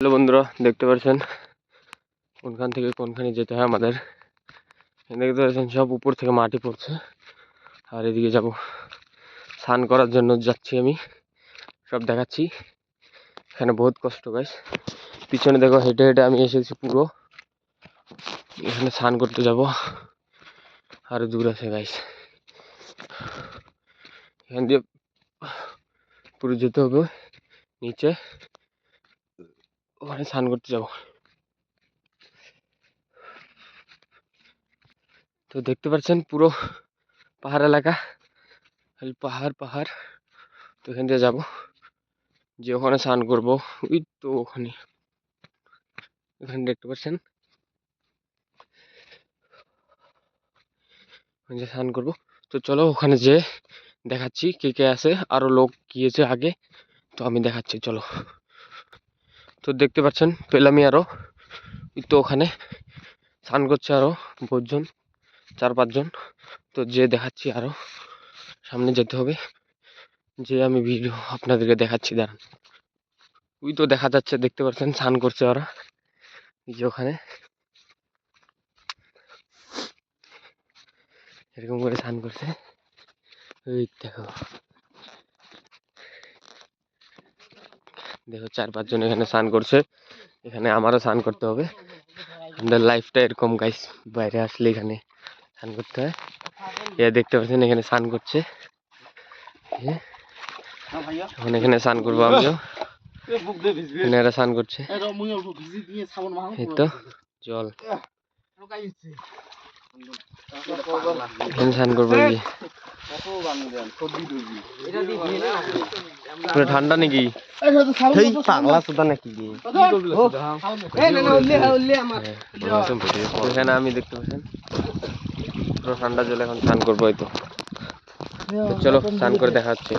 Hello বন্ধুরা, দেখতে পাচ্ছেন কোনখান থেকে কোনখানে যেতে হয় আমাদের। দেখতে পাচ্ছেন সব উপর থেকে মাটি পড়ছে। আর এদিকে যাব, স্নান করার জন্য যাচ্ছি আমি, সব দেখাচ্ছি। এখানে বহুত কষ্ট গাইস। পিছনে দেখো, হেঁটে হেঁটে আমি এসেছি পুরো। এখানে স্নান করতে যাব, আরো দূর আছে গাইস। এখান দিয়ে পুরো যেতে হবে নিচে, ওখানে স্নান করতে যাব। তো দেখতে পাচ্ছেন পুরো পাহাড় এলাকা, খালি পাহাড় পাহাড়। তো এখান দিয়ে যাবো, যে ওখানে স্নান করবো। ওই তো ওখানে, এখানে দেখতে পাচ্ছেন যে স্নান করবো। তো চলো ওখানে যে দেখাচ্ছি কে কে আছে, আরো লোক গিয়েছে আগে, তো আমি দেখাচ্ছি চলো। তো দেখতে পাচ্ছেন পেলামি আরো, ওই তো ওখানে স্নান করছে আরো বহুজন, 4-5 জন। তো যে দেখাচ্ছি, আরো সামনে যেতে হবে, যে আমি ভিডিও আপনাদেরকে দেখাচ্ছি। দাঁড়ান, ওই তো দেখা যাচ্ছে, দেখতে পাচ্ছেন স্নান করছে ওরা, এই যে ওখানে এরকম করে স্নান করছে। ওই দেখো দেখো 4-5 জন এখানে স্নান করছে। এখানে আমারও স্নান করতে হবে। আমাদের লাইফটা এরকম গাইস, বাইরে আসলে এখানে স্নান করতে হয়। এ দেখতে পাচ্ছেন এখানে স্নান করছে, এখন এখানে স্নান করবো আমিও। এখানে এরা স্নান করছে, এই তো জল, এখানে স্নান করবো। পুরো ঠান্ডা নাকি? পাগলা সুদা নাকি? এখানে আমি দেখতে পাচ্ছেন পুরো ঠান্ডা জল, এখন স্নান করবো। এই তো চলো স্নান করে দেখা হচ্ছে।